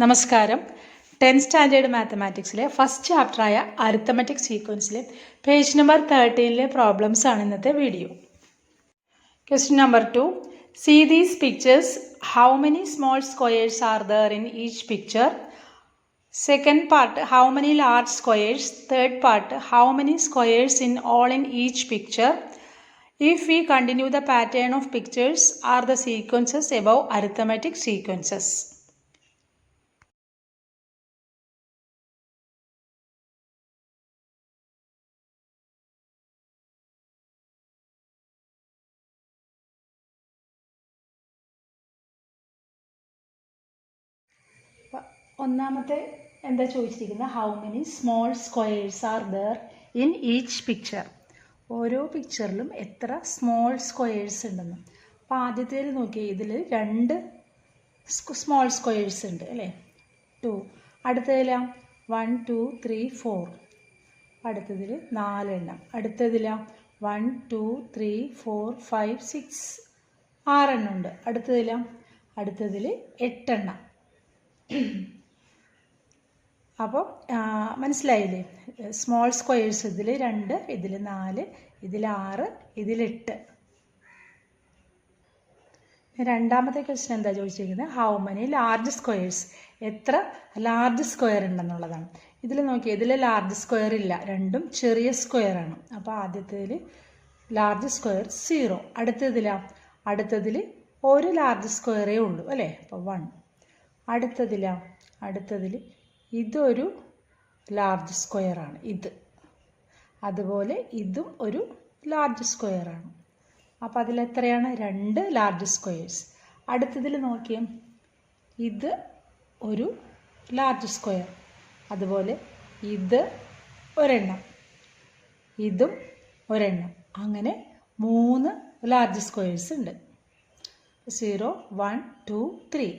നമസ്കാരം. 10th standard മാത്തമാറ്റിക്സിലെ first ചാപ്റ്ററായ അരിത്തമെറ്റിക് സീക്വൻസിലെ പേജ് നമ്പർ 13 പ്രോബ്ലംസ് ആണ് ഇന്നത്തെ video. Question number 2. See these pictures. How many small squares are there in each picture? Second part, how many large squares? Third part, how many squares in all in each picture? If we continue the pattern of pictures, are the sequences above arithmetic sequences? ഒന്നാമത്തെ എന്താ ചോദിച്ചിരിക്കുന്നത്, how many small squares are there in each picture. ഓരോ പിക്ചറിലും എത്ര small squares ഉണ്ടെന്ന്. അപ്പോൾ ആദ്യത്തേൽ നോക്കിയാൽ ഇതിൽ 2 small squares ഉണ്ട് അല്ലേ, 2. അടുത്തതിലാ 1 2 3 4. അടുത്തതിൽ 4 എണ്ണം. അടുത്തതിലാ 1 2 3 4 5 6 6 എണ്ണം ഉണ്ട്. അടുത്തതിൽ 8 എണ്ണം. അപ്പോൾ മനസ്സിലായില്ലേ, സ്മോൾ സ്ക്വയേഴ്സ് ഇതിൽ 2, ഇതിൽ 4, ഇതിൽ 6, ഇതിൽ 8. രണ്ടാമത്തെ ക്വസ്റ്റ്യൻ എന്താ ചോദിച്ചിരിക്കുന്നത്, ഹൗ മെനി ലാർജ് സ്ക്വയേഴ്സ്, എത്ര ലാർജ് സ്ക്വയർ ഉണ്ടെന്നുള്ളതാണ്. ഇതിൽ നോക്കിയാൽ ഇതിൽ ലാർജ് സ്ക്വയർ ഇല്ല, രണ്ടും ചെറിയ സ്ക്വയറാണ്. അപ്പോൾ ആദ്യത്തേതിൽ ലാർജ് സ്ക്വയർ 0. അടുത്തതിൽ ഒരു ലാർജ് സ്ക്വയറേ ഉള്ളൂ അല്ലേ, അപ്പോൾ 1. അടുത്തതിൽ ഇതൊരു ലാർജ് സ്ക്വയറാണ്, ഇത്. അതുപോലെ ഇതും ഒരു ലാർജ് സ്ക്വയറാണ്. അപ്പോൾ അതിലെത്രയാണ്, 2 ലാർജ് സ്ക്വയേഴ്സ്. അടുത്തതിൽ നോക്കിയാൽ ഇത് ഒരു ലാർജ് സ്ക്വയർ, അതുപോലെ ഇത് ഒരെണ്ണം, ഇതും ഒരെണ്ണം. അങ്ങനെ 3 ലാർജ് സ്ക്വയേഴ്സ് ഉണ്ട്. 0 1 2 3.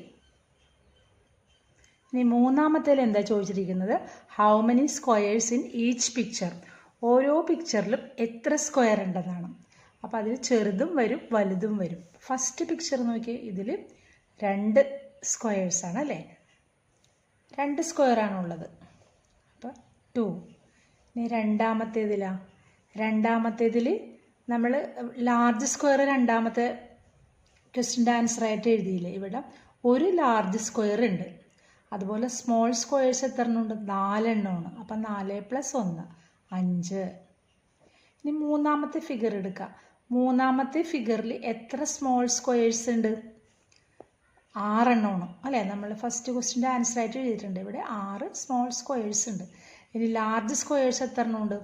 ഇനി മൂന്നാമത്തേൽ എന്താ ചോദിച്ചിരിക്കുന്നത്, how many squares in each picture. ഓരോ പിക്ചറിലും എത്ര സ്ക്വയർ ഉണ്ടെന്നാണ്. അപ്പോൾ അതിൽ ചെറുതും വരും വലുതും വരും. ഫസ്റ്റ് പിക്ചർ നോക്കിയാൽ ഇതിൽ 2 സ്ക്വയേഴ്സാണ് അല്ലേ, 2 സ്ക്വയറാണുള്ളത്. അപ്പോൾ 2. ഇനി രണ്ടാമത്തേതിൽ നമ്മൾ ലാർജ് സ്ക്വയർ രണ്ടാമത്തെ ക്വസ്റ്റ്യൻ്റെ ആൻസറായിട്ട് എഴുതിയില്ലേ, ഇവിടെ ഒരു ലാർജ് സ്ക്വയർ ഉണ്ട്. അതുപോലെ സ്മോൾ സ്ക്വയേഴ്സ് എത്ര എണ്ണമുണ്ട്, 4 എണ്ണമാണ്. അപ്പം 4 + 1 5. ഇനി മൂന്നാമത്തെ ഫിഗർ എടുക്കാം. മൂന്നാമത്തെ ഫിഗറിൽ എത്ര സ്മോൾ സ്ക്വയേഴ്സ് ഉണ്ട്, 6 എണ്ണമാണ് അല്ലേ. നമ്മൾ ഫസ്റ്റ് ക്വസ്റ്റ്യൻ്റെ ആൻസറായിട്ട് എഴുതിയിട്ടുണ്ട്. ഇവിടെ 6 സ്മോൾ സ്ക്വയേഴ്സ് ഉണ്ട്. ഇനി ലാർജ് സ്ക്വയേഴ്സ് എത്ര എണ്ണമുണ്ട്,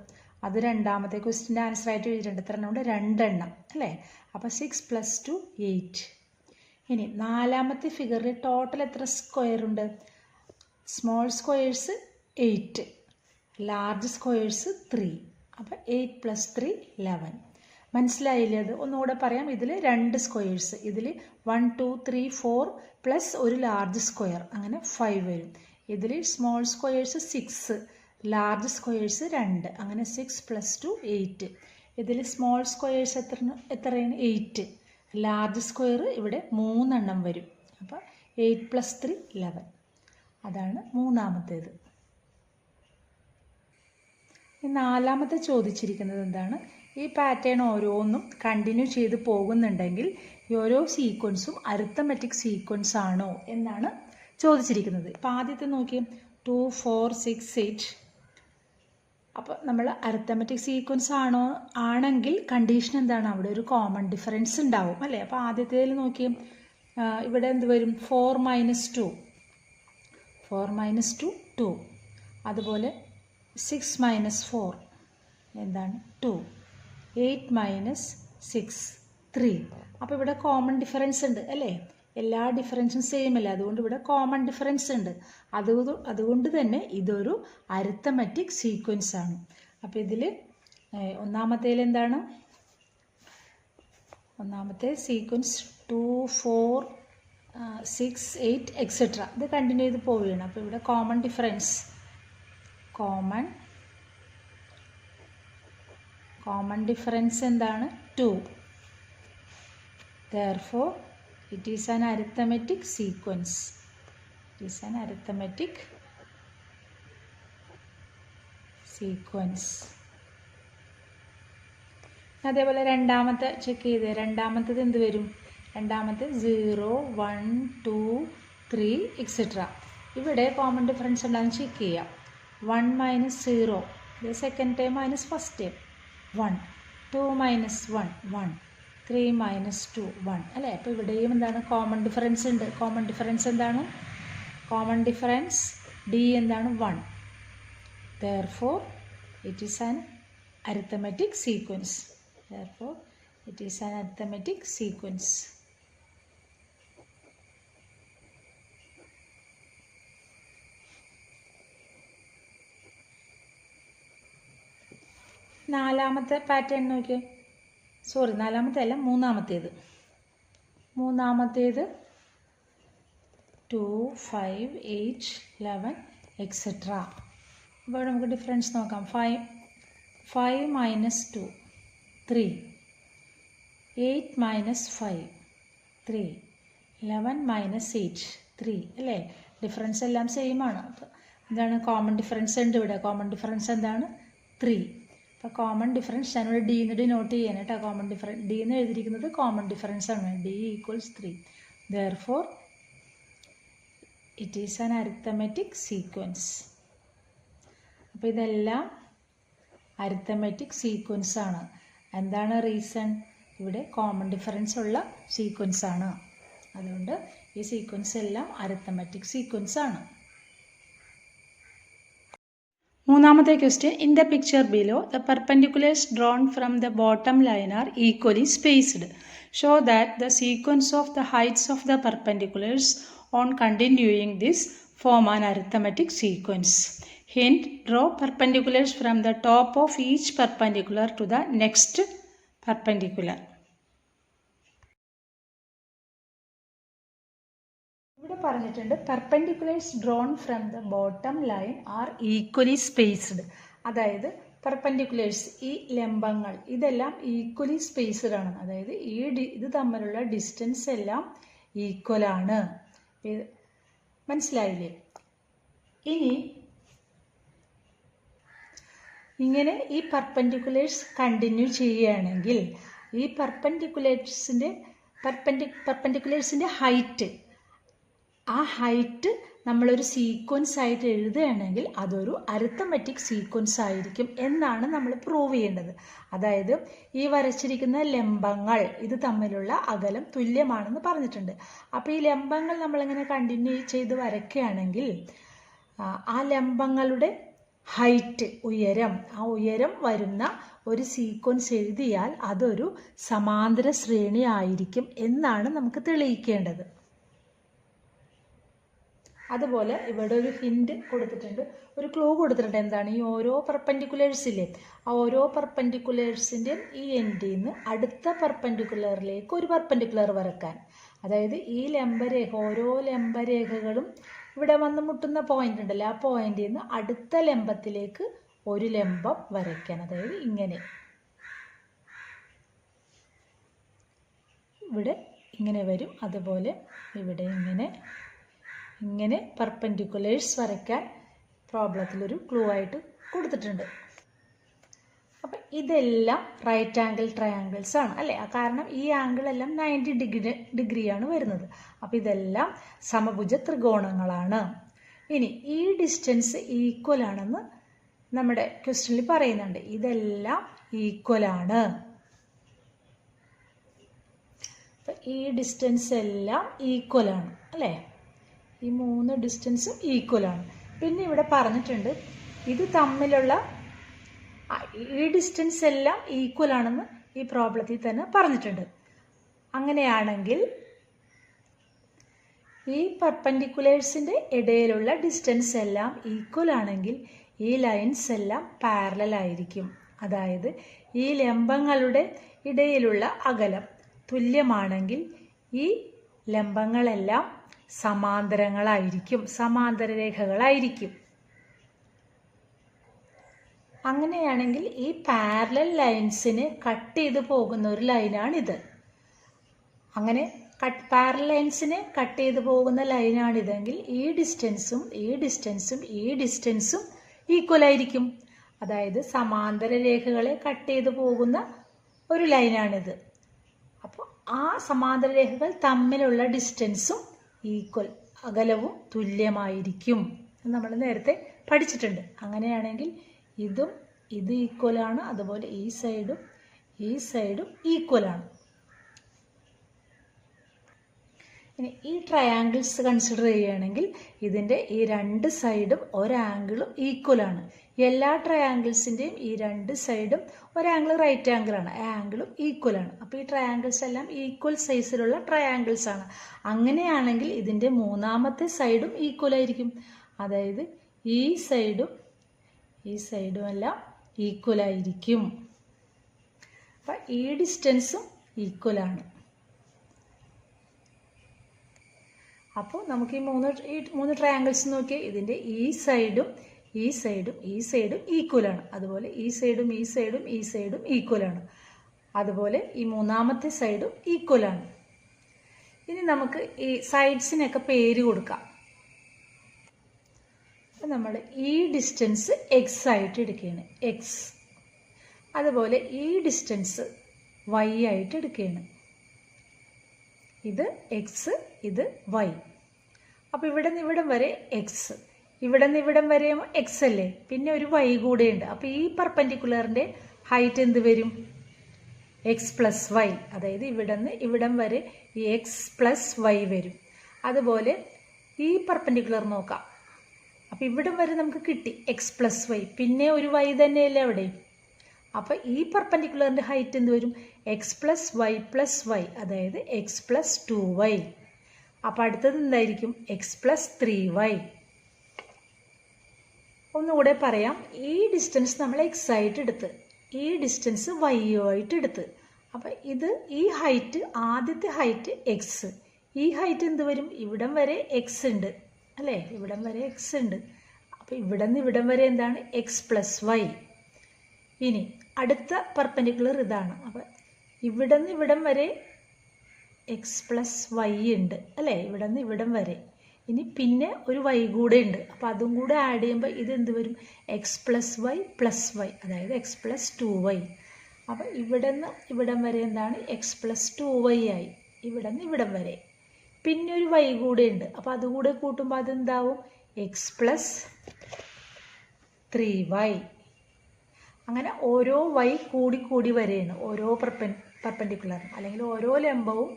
അത് രണ്ടാമത്തെ ക്വസ്റ്റ്യൻ്റെ ആൻസറായിട്ട് എഴുതിയിട്ടുണ്ട്. എത്ര എണ്ണമുണ്ട്, 2 എണ്ണം അല്ലേ. അപ്പോൾ 6 + 2 8. ഇനി നാലാമത്തെ ഫിഗറിൽ ടോട്ടൽ എത്ര സ്ക്വയർ ഉണ്ട്, സ്മോൾ സ്ക്വയേഴ്സ് 8, ലാർജ് സ്ക്വയേഴ്സ് 3. അപ്പോൾ 8 + 3 11. മനസ്സിലായില്ലേ? അത് ഒന്നുകൂടെ പറയാം. ഇതിൽ 2 സ്ക്വയേഴ്സ്, ഇതിൽ 1 2 3 4 പ്ലസ് ഒരു ലാർജ് സ്ക്വയർ, അങ്ങനെ 5 വരും. ഇതിൽ സ്മോൾ സ്ക്വയേഴ്സ് 6, ലാർജ് സ്ക്വയേഴ്സ് 2, അങ്ങനെ 6 + 2 8. ഇതിൽ സ്മോൾ സ്ക്വയേഴ്സ് എത്രയാണ്, 8. ലാർജ് സ്ക്വയർ ഇവിടെ 3 എണ്ണം വരും. അപ്പോൾ 8 + 3 11. അതാണ് മൂന്നാമത്തേത്. നാലാമത്തെ ചോദിച്ചിരിക്കുന്നത് എന്താണ്, ഈ പാറ്റേൺ ഓരോന്നും കണ്ടിന്യൂ ചെയ്ത് പോകുന്നുണ്ടെങ്കിൽ ഈ ഓരോ സീക്വൻസും അരിത്തമെറ്റിക് സീക്വൻസ് ആണോ എന്നാണ് ചോദിച്ചിരിക്കുന്നത്. ഇപ്പോൾ ആദ്യത്തെ നോക്കി 2 4 6 8. അപ്പോൾ നമ്മൾ അരിത്തമെറ്റിക് സീക്വൻസ് ആണെങ്കിൽ കണ്ടീഷൻ എന്താണ്, അവിടെ ഒരു കോമൺ ഡിഫറൻസ് ഉണ്ടാവും അല്ലേ. അപ്പോൾ ആദ്യത്തേതിൽ നോക്കി ഇവിടെ എന്ത് വരും, 4 - 2 2. അതുപോലെ 6 - 4 എന്താണ്, 2. 8 - 6 3. അപ്പോൾ ഇവിടെ കോമൺ ഡിഫറൻസ് ഉണ്ട് അല്ലേ. എല്ലാ ഡിഫറൻസും സെയിം അല്ലേ, അതുകൊണ്ട് ഇവിടെ കോമൺ ഡിഫറൻസ് ഉണ്ട്. അതുകൊണ്ട് തന്നെ ഇതൊരു അരിത്തമെറ്റിക് സീക്വൻസ് ആണ്. അപ്പോൾ ഇതിൽ ഒന്നാമത്തേൽ എന്താണ്, ഒന്നാമത്തെ സീക്വൻസ് 2 4 6 8 എക്സെട്ര, ഇത് കണ്ടിന്യൂ ചെയ്ത് പോവുകയാണ്. അപ്പോൾ ഇവിടെ കോമൺ ഡിഫറൻസ്, കോമൺ ഡിഫറൻസ് എന്താണ്, 2. Therefore, it is an arithmetic sequence. It is an arithmetic sequence. അതേപോലെ രണ്ടാമത്തെ ചെക്ക് ചെയ്ത്, രണ്ടാമത്തേത് എന്ത് വരും? രണ്ടാമത്തെ 0, 1, 2, 3 എക്സെട്ര. ഇവിടെ കോമൺ ഡിഫറൻസ് ഉണ്ടാകുന്ന ചെക്ക് ചെയ്യാം. 1 മൈനസ് 0, ഇത് second time minus first time 1, 2 minus 1, 1, 3 minus 2, 1 അല്ലേ? അപ്പോൾ ഇവിടെയും എന്താണ്? കോമൺ ഡിഫറൻസ് ഉണ്ട്. കോമൺ ഡിഫറൻസ് എന്താണ്? കോമൺ ഡിഫറൻസ് D എന്താണ്? 1. Therefore, it is an arithmetic sequence. Therefore, it is an arithmetic sequence. നാലാമത്തെ പാറ്റേൺ നോക്കിയേ. സോറി, നാലാമത്തെ അല്ല, മൂന്നാമത്തേത്. മൂന്നാമത്തേത് 2, 5, 8, 11 എക്സെട്ര. ഇപ്പോൾ നമുക്ക് ഡിഫറൻസ് നോക്കാം. 5 മൈനസ് 2, 3, 8 മൈനസ് 5, 3, 11 മൈനസ് 8, 3 അല്ലേ? ഡിഫറൻസ് എല്ലാം സെയിം ആണ്. അപ്പോൾ എന്താണ്? കോമൺ ഡിഫറൻസ് ഉണ്ട് ഇവിടെ. കോമൺ ഡിഫറൻസ് എന്താണ്? 3. അപ്പോൾ കോമൺ ഡിഫറൻസ് ഞാനിവിടെ D എന്ന് ഡിനോട്ട് ചെയ്യാൻ കേട്ടോ. കോമൺ ഡിഫറൻസ് D എന്ന് എഴുതിയിരിക്കുന്നത് കോമൺ ഡിഫറൻസ് ആണ്. D equals 3. Therefore, it is an arithmetic sequence. അപ്പോൾ ഇതെല്ലാം അരിത്തമെറ്റിക് സീക്വൻസ് ആണ്. എന്താണ് റീസൺ? ഇവിടെ കോമൺ ഡിഫറൻസ് ഉള്ള സീക്വൻസ് ആണ്. അതുകൊണ്ട് ഈ സീക്വൻസ് എല്ലാം അരിത്തമെറ്റിക് സീക്വൻസ് ആണ്. മൂന്നാമത്തെ question. In the picture below the perpendiculars drawn from the bottom line are equally spaced. Show that the sequence of the heights of the perpendiculars on continuing this form an arithmetic sequence. Hint: draw perpendiculars from the top of each perpendicular to the next perpendicular. ഇവിടെ പറഞ്ഞിട്ടുണ്ട് perpendiculars drawn from the bottom line are equally spaced. അതായത് perpendiculars, ഈ ലംബങ്ങൾ ഇതെല്ലാം equally spaced ആണ്. അതായത് ഇത് തമ്മിലുള്ള ഡിസ്റ്റൻസ് എല്ലാം ഈക്വൽ ആണ്. മനസ്സിലായില്ലേ? ഇനി ഇങ്ങനെ ഈ പെർപെൻഡിക്കുലേഴ്സ് കണ്ടിന്യൂ ചെയ്യുകയാണെങ്കിൽ ഈ പെർപെൻഡിക്കുലേഴ്സിൻ്റെ ഹൈറ്റ്, ആ ഹൈറ്റ് നമ്മളൊരു സീക്വൻസ് ആയിട്ട് എഴുതുകയാണെങ്കിൽ അതൊരു അരിത്തമെറ്റിക് സീക്വൻസ് ആയിരിക്കും എന്നാണ് നമ്മൾ പ്രൂവ് ചെയ്യേണ്ടത്. അതായത് ഈ വരച്ചിരിക്കുന്ന ലംബങ്ങൾ ഇത് തമ്മിലുള്ള അകലം തുല്യമാണെന്ന് പറഞ്ഞിട്ടുണ്ട്. അപ്പോൾ ഈ ലംബങ്ങൾ നമ്മളിങ്ങനെ കണ്ടിന്യൂ ചെയ്ത് വരയ്ക്കുകയാണെങ്കിൽ ആ ലംബങ്ങളുടെ ഹൈറ്റ്, ഉയരം, ആ ഉയരം വരുന്ന ഒരു സീക്വൻസ് എഴുതിയാൽ അതൊരു സമാന്തര ശ്രേണി ആയിരിക്കും എന്നാണ് നമുക്ക് തെളിയിക്കേണ്ടത്. അതുപോലെ ഇവിടെ ഒരു ഹിന്റ് കൊടുത്തിട്ടുണ്ട്, ഒരു ക്ലൂ കൊടുത്തിട്ടുണ്ട്. എന്താണ്? ഈ ഓരോ പെർപെൻഡിക്കുലേഴ്സില്ലേ, ആ ഓരോ പെർപെൻഡിക്കുലേഴ്സിൻ്റെയും ഈ എൻഡിൽ നിന്ന് അടുത്ത പെർപെൻഡിക്കുലറിലേക്ക് ഒരു പെർപെൻഡിക്കുലർ വരക്കാൻ. അതായത് ഈ ലംബരേഖ, ഓരോ ലംബരേഖകളും ഇവിടെ വന്ന് മുട്ടുന്ന പോയിന്റ് ഉണ്ടല്ലോ, ആ പോയിന്റിൽ നിന്ന് അടുത്ത ലംബത്തിലേക്ക് ഒരു ലംബം വരയ്ക്കാൻ. അതായത് ഇങ്ങനെ ഇവിടെ ഇങ്ങനെ വരും. അതുപോലെ ഇവിടെ ഇങ്ങനെ പെർപെൻഡിക്കുലേഴ്സ് വരയ്ക്കാൻ പ്രോബ്ലത്തിലൊരു ക്ലൂ ആയിട്ട് കൊടുത്തിട്ടുണ്ട്. അപ്പം ഇതെല്ലാം റൈറ്റ് ആംഗിൾ ട്രയാങ്കിൾസ് ആണ് അല്ലേ? കാരണം ഈ ആംഗിൾ എല്ലാം 90 ഡിഗ്രിയാണ് വരുന്നത്. അപ്പം ഇതെല്ലാം സമഭുജ ത്രികോണങ്ങളാണ്. ഇനി ഈ ഡിസ്റ്റൻസ് ഈക്വൽ ആണെന്ന് നമ്മുടെ ക്വസ്റ്റ്യനിൽ പറയുന്നുണ്ട്. ഇതെല്ലാം ഈക്വൽ ആണ്. അപ്പം ഈ ഡിസ്റ്റൻസ് എല്ലാം ഈക്വൽ ആണ് അല്ലേ? ഈ 3 ഡിസ്റ്റൻസും ഈക്വൽ ആണ്. പിന്നെ ഇവിടെ പറഞ്ഞിട്ടുണ്ട് ഇത് തമ്മിലുള്ള ഈ ഡിസ്റ്റൻസ് എല്ലാം ഈക്വൽ ആണെന്ന് ഈ പ്രോബ്ലത്തിൽ തന്നെ പറഞ്ഞിട്ടുണ്ട്. അങ്ങനെയാണെങ്കിൽ ഈ പെർപെൻഡിക്കുലേഴ്സിൻ്റെ ഇടയിലുള്ള ഡിസ്റ്റൻസ് എല്ലാം ഈക്വൽ ആണെങ്കിൽ ഈ ലൈൻസ് എല്ലാം പാരലൽ ആയിരിക്കും. അതായത് ഈ ലംബങ്ങളുടെ ഇടയിലുള്ള അകലം തുല്യമാണെങ്കിൽ ഈ ലംബങ്ങളെല്ലാം സമാന്തരങ്ങളായിരിക്കും, സമാന്തര രേഖകളായിരിക്കും. അങ്ങനെയാണെങ്കിൽ ഈ പാരലൽ ലൈൻസിനെ കട്ട് ചെയ്ത് പോകുന്ന ഒരു ലൈനാണിത്. അങ്ങനെ പാരലൽ ലൈൻസിനെ കട്ട് ചെയ്ത് പോകുന്ന ലൈനാണിതെങ്കിൽ ഈ ഡിസ്റ്റൻസും ഈ ഡിസ്റ്റൻസും ഈ ഡിസ്റ്റൻസും ഈക്വൽ ആയിരിക്കും. അതായത് സമാന്തര രേഖകളെ കട്ട് ചെയ്ത് പോകുന്ന ഒരു ലൈനാണിത്. അപ്പോൾ ആ സമാന്തര രേഖകൾ തമ്മിലുള്ള ഡിസ്റ്റൻസും ഈക്വൽ, അകലവും തുല്യമായിരിക്കും. നമ്മൾ നേരത്തെ പഠിച്ചിട്ടുണ്ട്. അങ്ങനെയാണെങ്കിൽ ഇത് ഈക്വലാണ്, അതുപോലെ ഈ സൈഡും ഈക്വലാണ്. ഇനി ഈ ട്രയാങ്കിൾസ് കൺസിഡർ ചെയ്യുകയാണെങ്കിൽ ഇതിൻ്റെ ഈ രണ്ട് സൈഡും ഒരാംഗിളും ഈക്വലാണ്. എല്ലാ ട്രയാങ്കിൾസിൻ്റെയും ഈ രണ്ട് സൈഡും ഒരാംഗിൾ റൈറ്റ് ആംഗിളാണ്, ആ ആംഗിളും ഈക്വലാണ്. അപ്പോൾ ഈ ട്രയാങ്കിൾസ് എല്ലാം ഈക്വൽ സൈസിലുള്ള ട്രയാങ്കിൾസ് ആണ്. അങ്ങനെയാണെങ്കിൽ ഇതിൻ്റെ മൂന്നാമത്തെ സൈഡും ഈക്വൽ ആയിരിക്കും. അതായത് ഈ സൈഡും എല്ലാം ഈക്വൽ ആയിരിക്കും. അപ്പം ഈ ഡിസ്റ്റൻസും ഈക്വലാണ്. അപ്പോൾ നമുക്ക് ഈ മൂന്ന് ട്രയാങ്കിൾസ് നോക്കിയാൽ ഇതിൻ്റെ ഈ സൈഡും ഈക്വലാണ്. അതുപോലെ ഈ സൈഡും ഈക്വലാണ്. അതുപോലെ ഈ മൂന്നാമത്തെ സൈഡും ഈക്വലാണ്. ഇനി നമുക്ക് ഈ സൈഡ്സിനൊക്കെ പേര് കൊടുക്കാം. അപ്പം നമ്മൾ ഈ ഡിസ്റ്റൻസ് എക്സ് ആയിട്ട് എടുക്കുകയാണ്, എക്സ്. അതുപോലെ ഈ ഡിസ്റ്റൻസ് വൈ ആയിട്ട് എടുക്കുകയാണ്. ഇത് എക്സ്, ഇത് വൈ. അപ്പോൾ ഇവിടെ നിന്ന് ഇവിടം വരെ എക്സ്, ഇവിടെ നിന്ന് ഇവിടം വരെ എക്സ് അല്ലേ, പിന്നെ ഒരു വൈ കൂടെയുണ്ട്. അപ്പോൾ ഈ പെർപെൻഡിക്കുലറിൻ്റെ ഹൈറ്റ് എന്ത് വരും? X plus Y. അതായത് ഇവിടെ നിന്ന് ഇവിടം വരെ ഈ എക്സ് പ്ലസ് വൈ വരും. അതുപോലെ ഈ പെർപെൻഡിക്കുലർ നോക്കാം. അപ്പോൾ ഇവിടം വരെ നമുക്ക് കിട്ടി എക്സ് പ്ലസ് വൈ, പിന്നെ ഒരു വൈ തന്നെയല്ലേ അവിടെ. അപ്പോൾ ഈ പെർപെൻഡിക്കുലറിൻ്റെ ഹൈറ്റ് എന്ത് വരും? എക്സ് പ്ലസ് വൈ, അതായത് എക്സ് പ്ലസ് 2y. അപ്പോൾ അടുത്തത് എന്തായിരിക്കും? X plus 3y. ഒന്നുകൂടെ പറയാം. ഈ ഡിസ്റ്റൻസ് നമ്മൾ എക്സ് ആയിട്ട് എടുത്ത്, ഈ ഡിസ്റ്റൻസ് വൈ ആയിട്ട് എടുത്ത്. അപ്പം ഈ ഹൈറ്റ്, ആദ്യത്തെ ഹൈറ്റ് എക്സ്. ഈ ഹൈറ്റ് എന്ത് വരും? ഇവിടം വരെ എക്സ് ഉണ്ട് അല്ലേ, ഇവിടം വരെ എക്സ് ഉണ്ട്. അപ്പോൾ ഇവിടെ നിന്ന് ഇവിടം വരെ എന്താണ്? X plus Y. ഇനി അടുത്ത പെർപെൻഡിക്കുലർ ഇതാണ്. അപ്പോൾ ഇവിടെ നിന്ന് ഇവിടം വരെ എക്സ് പ്ലസ് വൈ ഉണ്ട് അല്ലേ, ഇവിടെ നിന്ന് ഇവിടം വരെ. ഇനി പിന്നെ ഒരു വൈ കൂടെ ഉണ്ട്. അപ്പോൾ അതും കൂടെ ആഡ് ചെയ്യുമ്പോൾ ഇത് എന്ത് വരും? എക്സ് പ്ലസ് വൈ, അതായത് എക്സ് പ്ലസ് 2y. അപ്പോൾ ഇവിടെ നിന്ന് ഇവിടം വരെ എന്താണ്? എക്സ് പ്ലസ് 2y ആയി. ഇവിടെ നിന്ന് ഇവിടം വരെ പിന്നെ ഒരു വൈ കൂടെ ഉണ്ട്. അപ്പോൾ അതുകൂടെ കൂട്ടുമ്പോൾ അതെന്താവും? X plus 3y. അങ്ങനെ ഓരോ വൈ കൂടി വരെയാണ്, ഓരോ പെർപെൻഡിക്കുലറും അല്ലെങ്കിൽ ഓരോ ലംബവും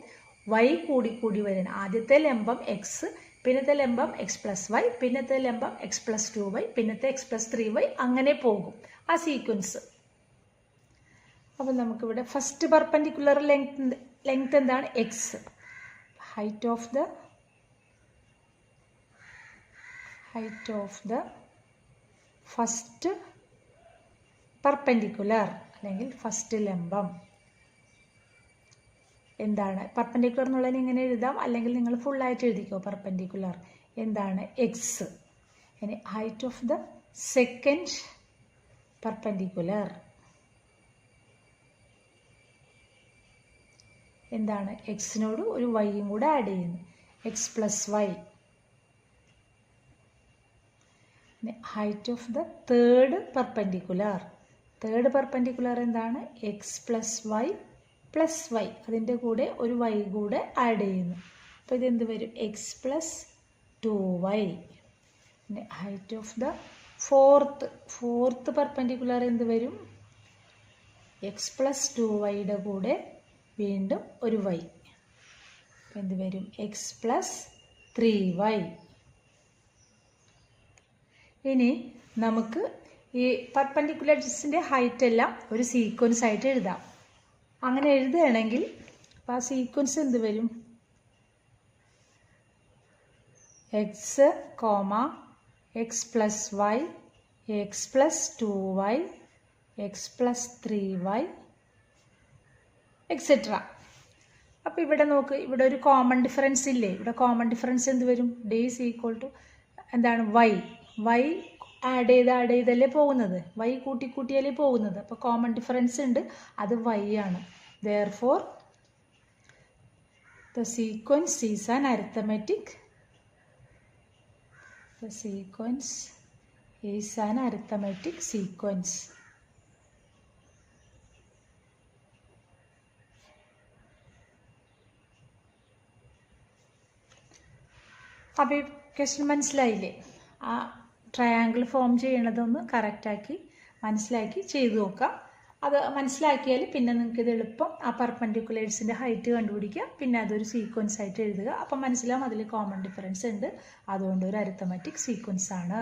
വൈ കൂടി വരെയാണ്. ആദ്യത്തെ ലംബം എക്സ്, പിന്നത്തെ ലംബം എക്സ് പ്ലസ് വൈ, പിന്നത്തെ ലംബം എക്സ് പ്ലസ് 2y, പിന്നത്തെ എക്സ് പ്ലസ് 3y, അങ്ങനെ പോകും ആ സീക്വൻസ്. അപ്പോൾ നമുക്കിവിടെ ഫസ്റ്റ് പെർപെൻഡിക്കുലർ ലെങ്ത് എന്താണ്? X. Height of the first perpendicular അല്ലെങ്കിൽ ഫസ്റ്റ് ലംബം എന്താണ്? പെർപെൻഡിക്കുലർ എന്നുള്ളതിന് ഇങ്ങനെ എഴുതാം, അല്ലെങ്കിൽ നിങ്ങൾ ഫുള്ളായിട്ട് എഴുതിക്കോ. പെർപെൻഡിക്കുലർ എന്താണ്? എക്സ്. ഇനി height of the second perpendicular എന്താണ്? എക്സിനോട് ഒരു വൈയും കൂടെ ആഡ് ചെയ്യുന്നു, X plus Y. Height of the third perpendicular എന്താണ്? എക്സ് പ്ലസ് വൈ, അതിൻ്റെ കൂടെ ഒരു വൈ കൂടെ ആഡ് ചെയ്യുന്നു. അപ്പോൾ ഇതെന്ത് വരും? X plus 2y. പിന്നെ height of the fourth perpendicular എന്ത് വരും? എക്സ് പ്ലസ് 2yയുടെ കൂടെ വീണ്ടും ഒരു വൈ. എന്ത് വരും? X plus 3y. ഇനി നമുക്ക് ഈ പെർപെൻഡിക്കുലർസിൻ്റെ ഹൈറ്റ് എല്ലാം ഒരു സീക്വൻസ് ആയിട്ട് എഴുതാം. അങ്ങനെ എഴുതുകയാണെങ്കിൽ അപ്പോൾ ആ സീക്വൻസ് എന്ത് വരും? X X plus Y, X plus 2y, X plus 3y, etcetera. അപ്പോൾ ഇവിടെ നോക്ക്, ഇവിടെ ഒരു കോമൺ ഡിഫറൻസ് ഇല്ലേ? ഇവിടെ കോമൺ ഡിഫറൻസ് എന്ത് വരും? ഡി ഈസ് ഈക്വൽ ടു എന്താണ്? വൈ ആഡ് ചെയ്തല്ലേ പോകുന്നത്, വൈ കൂട്ടിയാലേ പോകുന്നത്. അപ്പോൾ കോമൺ ഡിഫറൻസ് ഉണ്ട്, അത് വൈ ആണ്. Therefore The sequence is an arithmetic. The sequence is an arithmetic sequence. അപ്പോൾ ഈ ക്വസ്റ്റ്യൻ മനസ്സിലായില്ലേ? ആ ട്രയാങ്കിൾ ഫോം ചെയ്യണതൊന്ന് കറക്റ്റാക്കി മനസ്സിലാക്കി ചെയ്തു നോക്കാം. അത് മനസ്സിലാക്കിയാൽ പിന്നെ നിങ്ങൾക്ക് ഇത് എളുപ്പം ആ പെർപെൻഡിക്കുലേഴ്സിൻ്റെ ഹൈറ്റ് കണ്ടുപിടിക്കുക. പിന്നെ അതൊരു സീക്വൻസ് ആയിട്ട് എഴുതുക. അപ്പം മനസ്സിലാവും അതിൽ കോമൺ ഡിഫറൻസ് ഉണ്ട്, അതുകൊണ്ട് ഒരു അരിത്തമാറ്റിക് സീക്വൻസ് ആണ്.